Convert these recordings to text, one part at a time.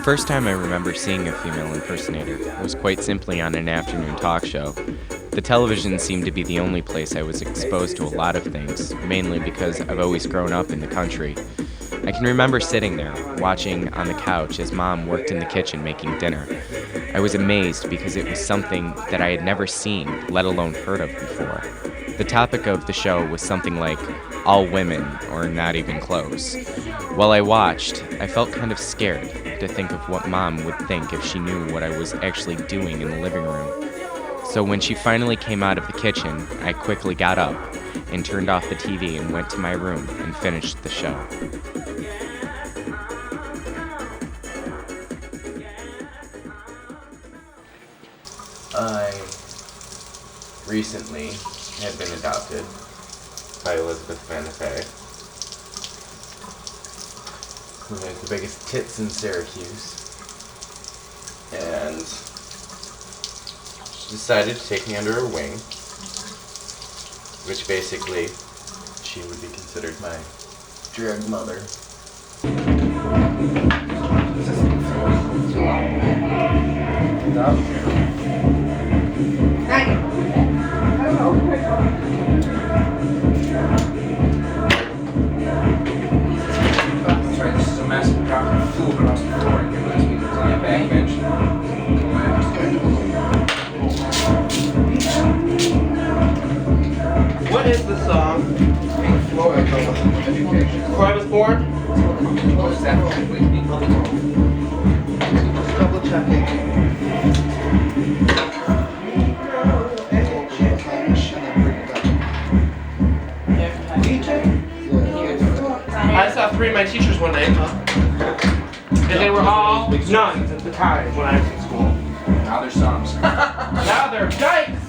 first time I remember seeing a female impersonator was quite simply on an afternoon talk show. The television seemed to be the only place I was exposed to a lot of things, mainly because I've always grown up in the country. I can remember sitting there, watching on the couch as Mom worked in the kitchen making dinner. I was amazed because it was something that I had never seen, let alone heard of before. The topic of the show was something like, all women, or not even close. While I watched, I felt kind of scared to think of what Mom would think if she knew what I was actually doing in the living room. So when she finally came out of the kitchen, I quickly got up and turned off the TV and went to my room and finished the show. I recently have been adopted by Elizabeth Van Fay, who has the biggest tits in Syracuse, and she decided to take me under her wing, which basically she would be considered my drag mother. What is the song? Pink Floyd. Before I was born? What is that? Double checking. I saw three of my teachers one day, and they were all nuns at the time when I was in school. Now they're sons. Now they're dykes!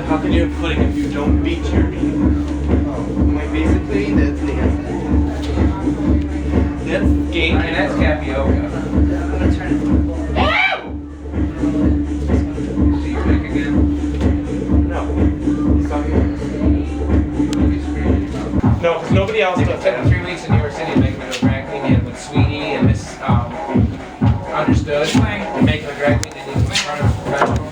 How can you have pudding if you don't beat your meat? Oh, like basically, that's the answer. That's game. And that's tapioca. I'm gonna turn it. Ow! See your neck again? No. No, because nobody else does It took that. 3 weeks in New York City making a drag queen and with Sweetie and Miss Understood. Making a drag queen and in front of professionals.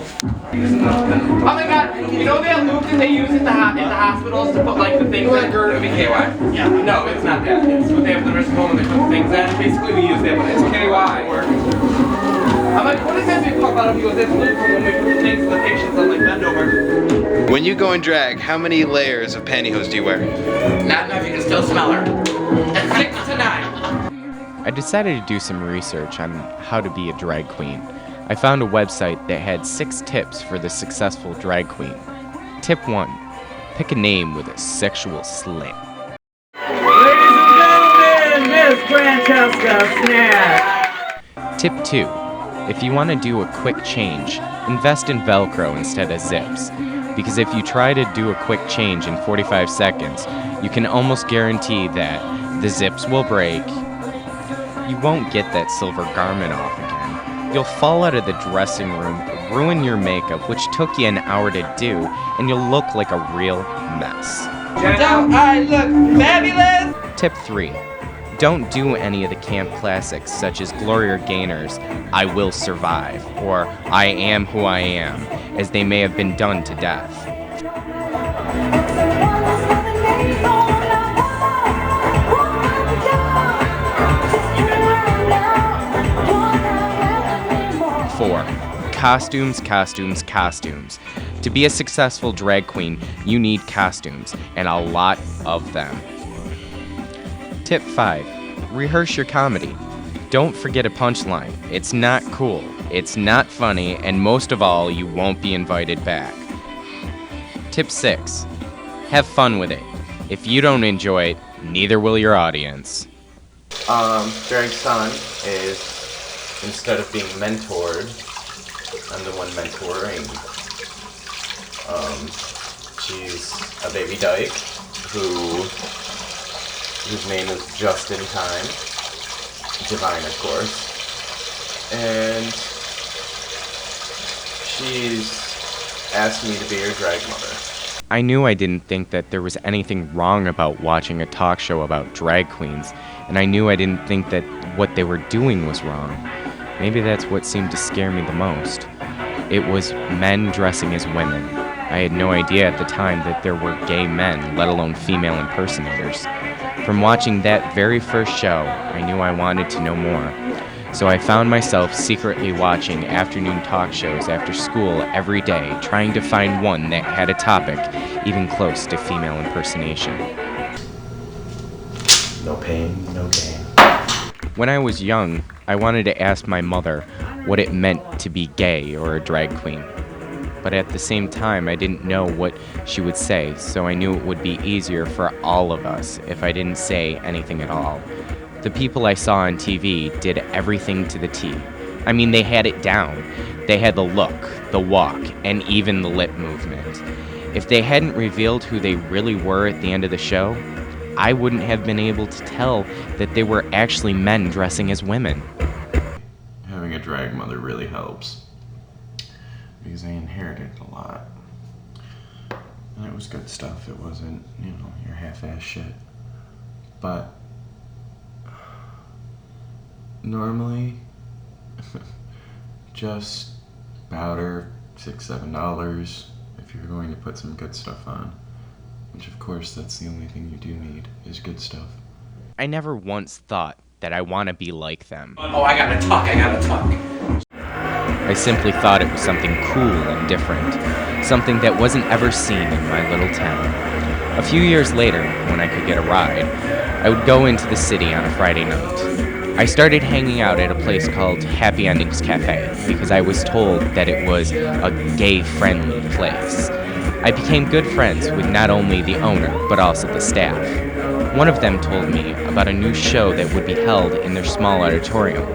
Oh my god, you know that loop that they use in the hospitals to put like the things in? That would be KY. Yeah. No, it's not that. It's what they have in the nursing home and they put the things in. Basically we use that, but it's KY. I'm like, what is that we talk about if you go this loop when we put the things in the patients on like bend over? When you go in drag, how many layers of pantyhose do you wear? Not enough, you can still smell her. 6 to 9. I decided to do some research on how to be a drag queen. I found a website that had 6 tips for the successful drag queen. Tip 1. Pick a name with a sexual slant. Ladies and gentlemen, Miss Francesca Snap. Tip 2. If you want to do a quick change, invest in Velcro instead of zips. Because if you try to do a quick change in 45 seconds, you can almost guarantee that the zips will break. You won't get that silver garment off again. You'll fall out of the dressing room, ruin your makeup, which took you an hour to do, and you'll look like a real mess. Don't I look fabulous? Tip 3. Don't do any of the camp classics such as Gloria Gaynor's I Will Survive or I Am Who I Am, as they may have been done to death. 4. Costumes, costumes, costumes. To be a successful drag queen, you need costumes, and a lot of them. Tip 5. Rehearse your comedy. Don't forget a punchline. It's not cool, it's not funny, and most of all, you won't be invited back. Tip 6. Have fun with it. If you don't enjoy it, neither will your audience. Greg's son is, instead of being mentored, I'm the one mentoring. She's a baby dyke whose name is Just in Time. Divine, of course. And she's asked me to be her drag mother. I knew I didn't think that there was anything wrong about watching a talk show about drag queens, and I knew I didn't think that what they were doing was wrong. Maybe that's what seemed to scare me the most. It was men dressing as women. I had no idea at the time that there were gay men, let alone female impersonators. From watching that very first show, I knew I wanted to know more. So I found myself secretly watching afternoon talk shows after school every day, trying to find one that had a topic even close to female impersonation. No pain, no gain. When I was young, I wanted to ask my mother what it meant to be gay or a drag queen. But at the same time, I didn't know what she would say, so I knew it would be easier for all of us if I didn't say anything at all. The people I saw on TV did everything to the T. I mean, they had it down. They had the look, the walk, and even the lip movement. If they hadn't revealed who they really were at the end of the show, I wouldn't have been able to tell that they were actually men dressing as women. Having a drag mother really helps, because I inherited a lot. And it was good stuff. It wasn't, your half-ass shit. But normally, just powder, $6-7 if you're going to put some good stuff on. Which, of course, that's the only thing you do need, is good stuff. I never once thought that I want to be like them. Oh, I gotta talk. I simply thought it was something cool and different, something that wasn't ever seen in my little town. A few years later, when I could get a ride, I would go into the city on a Friday night. I started hanging out at a place called Happy Endings Cafe because I was told that it was a gay-friendly place. I became good friends with not only the owner, but also the staff. One of them told me about a new show that would be held in their small auditorium.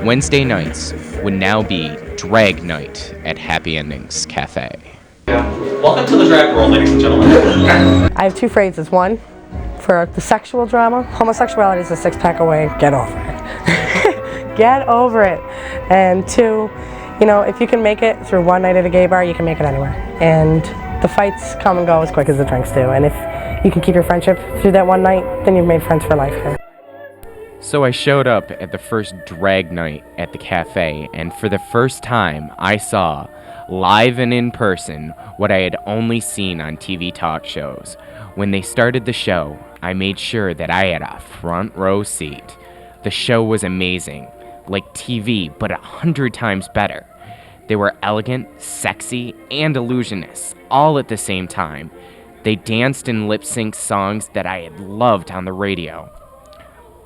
Wednesday nights would now be Drag Night at Happy Endings Cafe. Welcome to the drag world, ladies and gentlemen. I have two phrases. One, for the sexual drama, homosexuality is a six-pack away, get over it. Get over it. And two, if you can make it through one night at a gay bar, you can make it anywhere. And the fights come and go as quick as the drinks do. And if you can keep your friendship through that one night, then you've made friends for life here. So I showed up at the first drag night at the cafe, and for the first time, I saw, live and in person, what I had only seen on TV talk shows. When they started the show, I made sure that I had a front row seat. The show was amazing, like TV, but 100 times better. They were elegant, sexy, and illusionists, all at the same time. They danced and lip-synced songs that I had loved on the radio.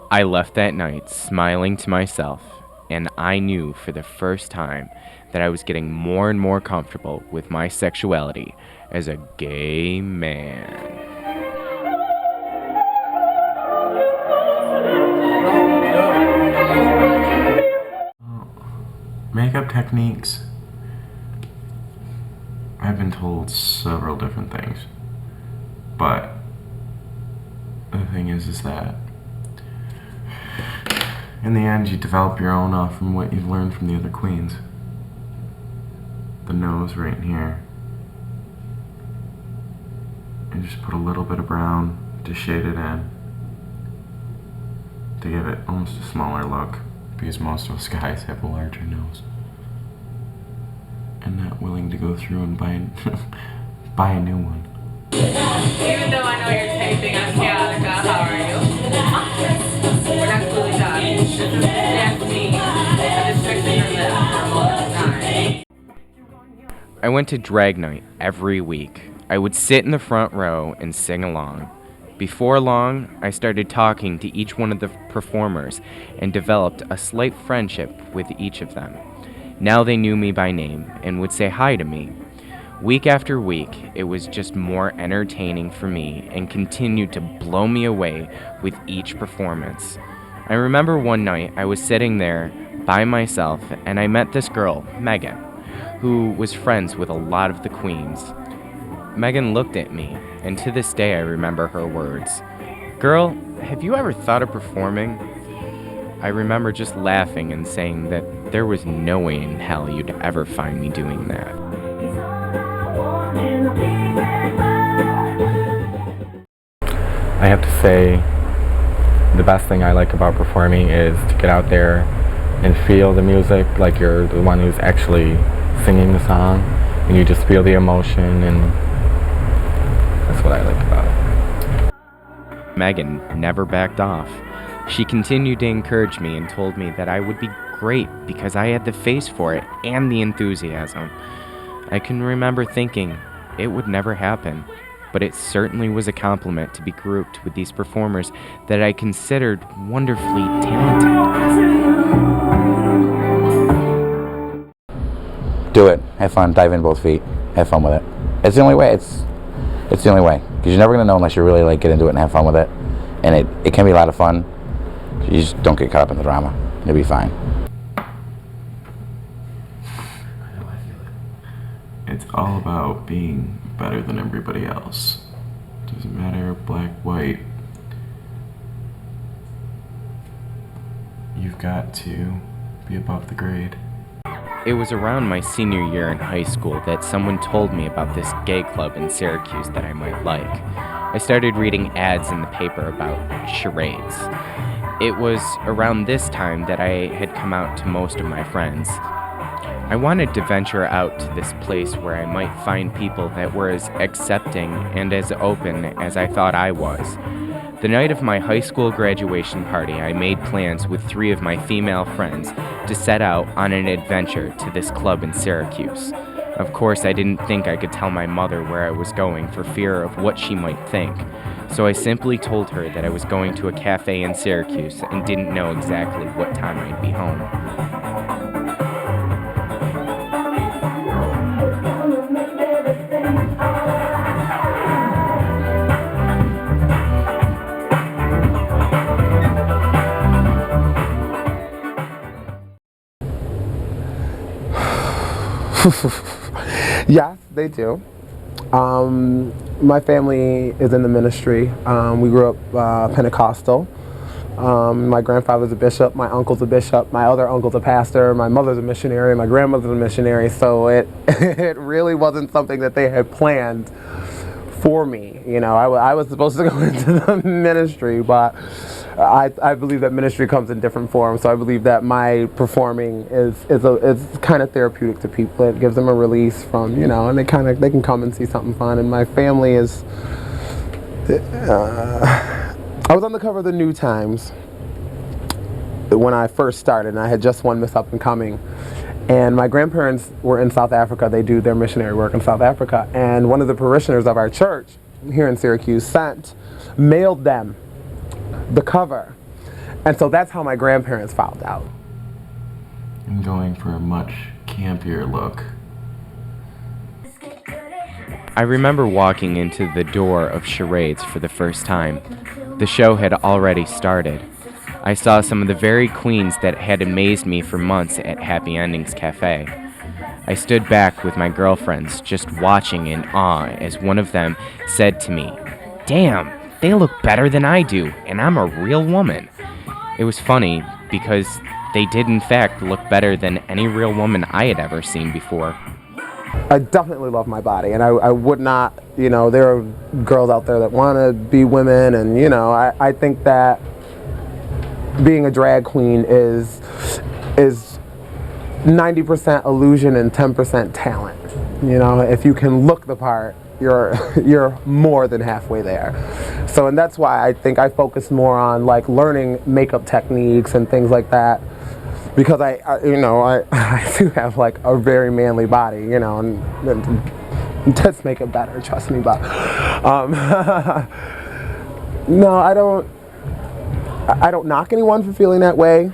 I left that night smiling to myself, and I knew for the first time that I was getting more and more comfortable with my sexuality as a gay man. Makeup techniques. I've been told several different things, but the thing is that in the end, you develop your own off from what you've learned from the other queens. The nose right in here. And just put a little bit of brown to shade it in, to give it almost a smaller look, because most of us guys have a larger nose. And not willing to go through and buy a new one. Even though I know you're taping, I'm Chaotica. How are you? We're not fully done. This is Stephanie. I'm just fixing her lips for a moment of time. I went to drag night every week. I would sit in the front row and sing along. Before long, I started talking to each one of the performers and developed a slight friendship with each of them. Now they knew me by name and would say hi to me. Week after week, it was just more entertaining for me and continued to blow me away with each performance. I remember one night I was sitting there by myself and I met this girl, Megan, who was friends with a lot of the queens. Megan looked at me, and to this day I remember her words. "Girl, have you ever thought of performing?" I remember just laughing and saying that there was no way in hell you'd ever find me doing that. I have to say, the best thing I like about performing is to get out there and feel the music like you're the one who's actually singing the song, and you just feel the emotion, and that's what I like about it. Megan never backed off. She continued to encourage me and told me that I would be great because I had the face for it and the enthusiasm. I can remember thinking it would never happen, but it certainly was a compliment to be grouped with these performers that I considered wonderfully talented. Do it. Have fun. Dive in both feet. Have fun with it. It's the only way. It's the only way. Because you're never going to know unless you really get into it and have fun with it. And it can be a lot of fun. You just don't get caught up in the drama. You'll be fine. It's all about being better than everybody else. Doesn't matter black, white. You've got to be above the grade. It was around my senior year in high school that someone told me about this gay club in Syracuse that I might like. I started reading ads in the paper about charades. It was around this time that I had come out to most of my friends. I wanted to venture out to this place where I might find people that were as accepting and as open as I thought I was. The night of my high school graduation party, I made plans with 3 of my female friends to set out on an adventure to this club in Syracuse. Of course, I didn't think I could tell my mother where I was going for fear of what she might think. So I simply told her that I was going to a cafe in Syracuse and didn't know exactly what time I'd be home. Yes, they do. My family is in the ministry. We grew up Pentecostal. My grandfather's a bishop, my uncle's a bishop, my other uncle's a pastor, my mother's a missionary, my grandmother's a missionary, so it really wasn't something that they had planned for me. You know, I was supposed to go into the ministry, but I believe that ministry comes in different forms, so I believe that my performing is kind of therapeutic to people. It gives them a release from, you know, and they can come and see something fun. And my family is, I was on the cover of the New Times when I first started, and I had just won Miss Up and Coming. And my grandparents were in South Africa. They do their missionary work in South Africa. And one of the parishioners of our church here in Syracuse mailed them the cover. And so that's how my grandparents found out. I'm going for a much campier look. I remember walking into the door of charades for the first time. The show had already started. I saw some of the very queens that had amazed me for months at Happy Endings Cafe. I stood back with my girlfriends, just watching in awe as one of them said to me, "Damn, they look better than I do, and I'm a real woman." It was funny because they did in fact look better than any real woman I had ever seen before. I definitely love my body, and I would not, you know, there are girls out there that want to be women, and, you know, I think that being a drag queen is 90% illusion and 10% talent. You know, if you can look the part, you're more than halfway there. So, and that's why I think I focus more on like learning makeup techniques and things like that, because I do have like a very manly body, you know, and just make it better, trust me. But no, I don't knock anyone for feeling that way,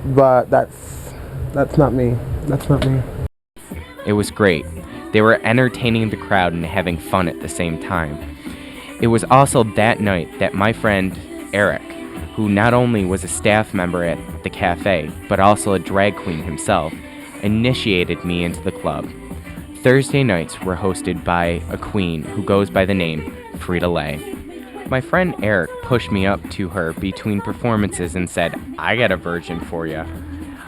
but that's not me. That's not me. It was great. They were entertaining the crowd and having fun at the same time. It was also that night that my friend Eric, who not only was a staff member at the cafe, but also a drag queen himself, initiated me into the club. Thursday nights were hosted by a queen who goes by the name Frida-Lay. My friend Eric pushed me up to her between performances and said, "I got a virgin for ya."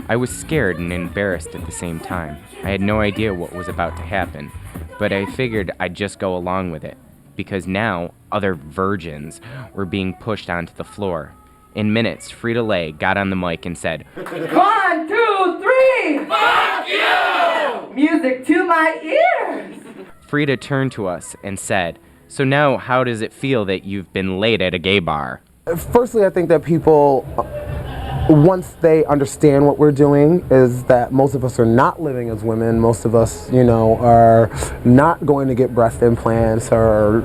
I was scared and embarrassed at the same time. I had no idea what was about to happen, but I figured I'd just go along with it, because now other virgins were being pushed onto the floor. In minutes, Frida-Lay got on the mic and said, 1, 2, 3! Fuck you! Music to my ears! Frida turned to us and said, "So now how does it feel that you've been late at a gay bar?" Firstly, I think that people, once they understand what we're doing, is that most of us are not living as women. Most of us, are not going to get breast implants or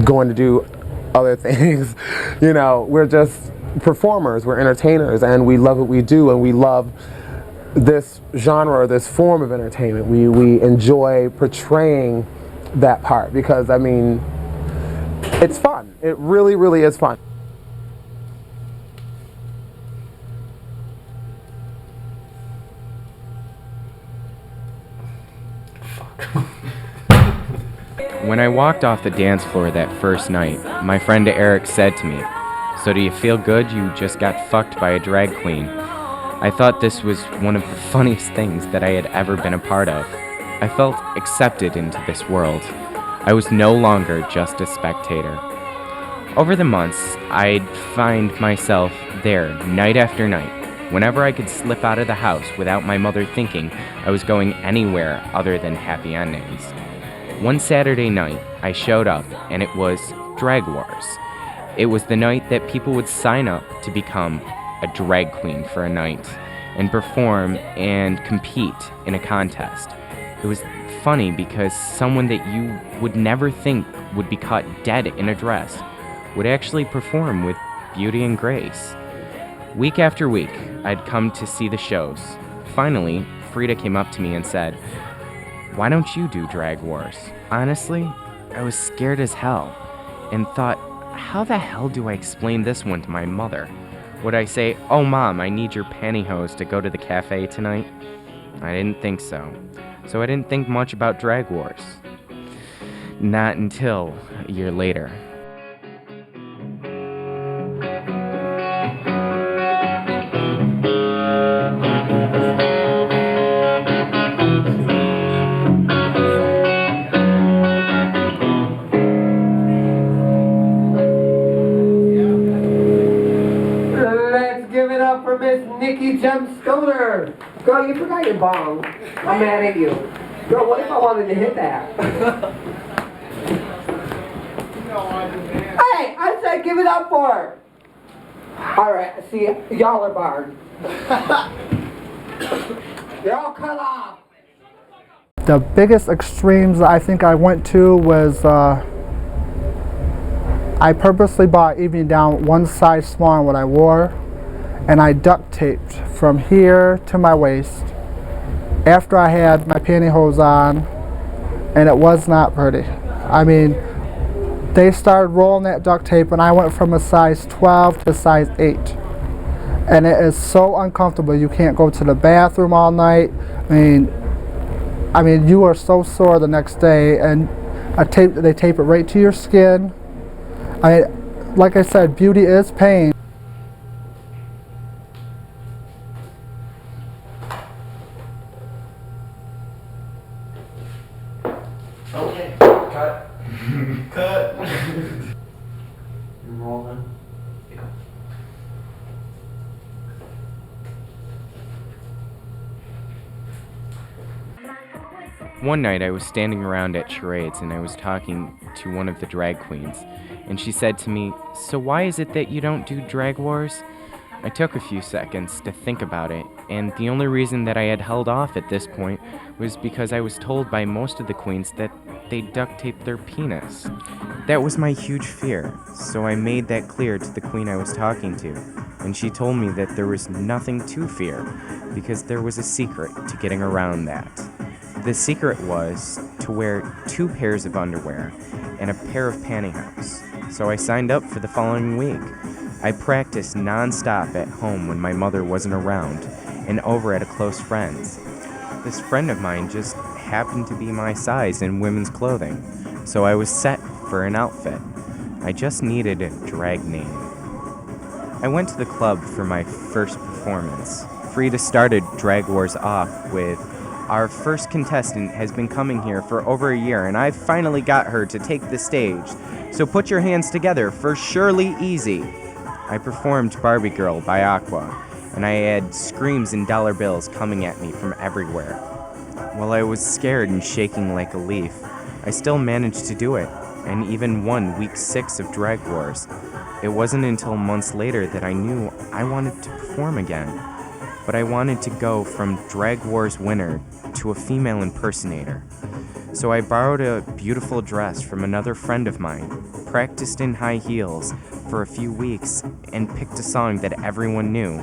going to do other things. We're just performers, we're entertainers, and we love what we do, and we love this genre or this form of entertainment. We enjoy portraying that part because, it's fun. It really, really is fun. When I walked off the dance floor that first night, my friend Eric said to me, "So do you feel good you just got fucked by a drag queen?" I thought this was one of the funniest things that I had ever been a part of. I felt accepted into this world. I was no longer just a spectator. Over the months, I'd find myself there night after night, whenever I could slip out of the house without my mother thinking I was going anywhere other than happy endings. One Saturday night, I showed up, and it was Drag Wars. It was the night that people would sign up to become a drag queen for a night and perform and compete in a contest. It was funny because someone that you would never think would be caught dead in a dress would actually perform with beauty and grace. Week after week, I'd come to see the shows. Finally, Frida came up to me and said, "Why don't you do Drag Wars?" Honestly, I was scared as hell and thought, how the hell do I explain this one to my mother? Would I say, "Oh mom, I need your pantyhose to go to the cafe tonight"? I didn't think so. So I didn't think much about Drag Wars. Not until a year later. Stoner! Girl, you forgot your bong. I'm mad at you. Girl, what if I wanted to hit that? Hey, I said give it up for her. Alright, see, y'all are barred. You're all cut off. The biggest extremes I think I went to was I purposely bought evening down one size smaller than what I wore, and I duct taped from here to my waist after I had my pantyhose on, and it was not pretty. They started rolling that duct tape and I went from a size 12 to size 8. And it is so uncomfortable. You can't go to the bathroom all night. You are so sore the next day, and they tape it right to your skin. Like I said, beauty is pain. Okay, cut. Cut. You're rolling. Yeah. One night I was standing around at charades and I was talking to one of the drag queens, and she said to me, "So why is it that you don't do Drag Wars?" I took a few seconds to think about it, and the only reason that I had held off at this point was because I was told by most of the queens that they duct taped their penis. That was my huge fear, so I made that clear to the queen I was talking to, and she told me that there was nothing to fear because there was a secret to getting around that. The secret was to wear 2 pairs of underwear and a pair of pantyhose. So I signed up for the following week. I practiced non-stop at home when my mother wasn't around, and over at a close friend's. This friend of mine just happened to be my size in women's clothing, so I was set for an outfit. I just needed a drag name. I went to the club for my first performance. Frida started Drag Wars off with, "Our first contestant has been coming here for over a year, and I've finally got her to take the stage. So put your hands together for Shirley Easy." I performed Barbie Girl by Aqua, and I had screams and dollar bills coming at me from everywhere. While I was scared and shaking like a leaf, I still managed to do it, and even won week 6 of Drag Wars. It wasn't until months later that I knew I wanted to perform again, but I wanted to go from Drag Wars winner to a female impersonator. So I borrowed a beautiful dress from another friend of mine, practiced in high heels for a few weeks, and picked a song that everyone knew,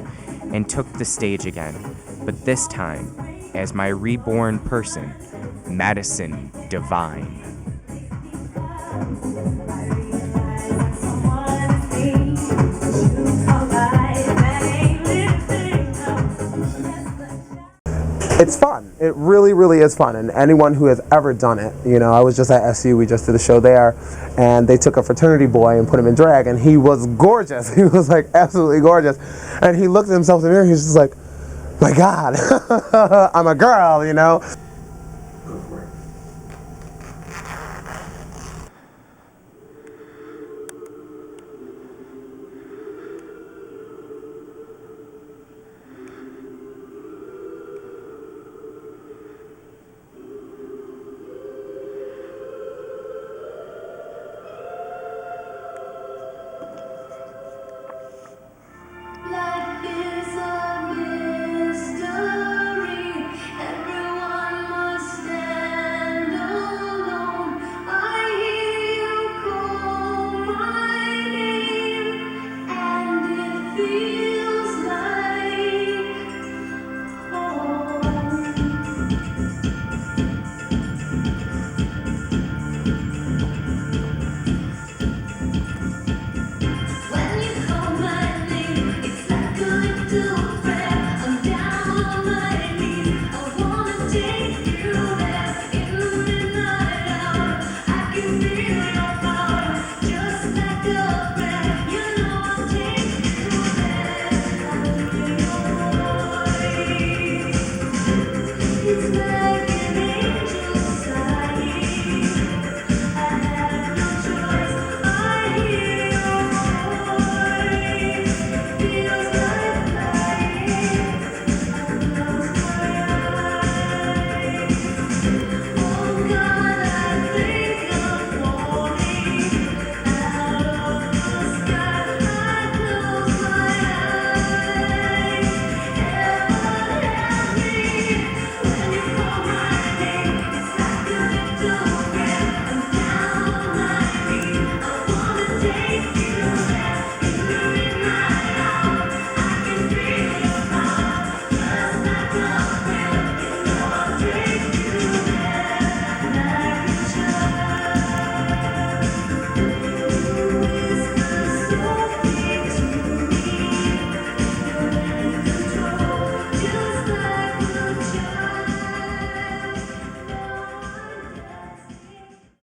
and took the stage again, but this time as my reborn person, Madison Divine. It's fun. It really, really is fun. And anyone who has ever done it, you know, I was just at SU, we just did a show there, and they took a fraternity boy and put him in drag, and he was gorgeous. He was like absolutely gorgeous. And he looked at himself in the mirror, he was just like, my God, I'm a girl, you know?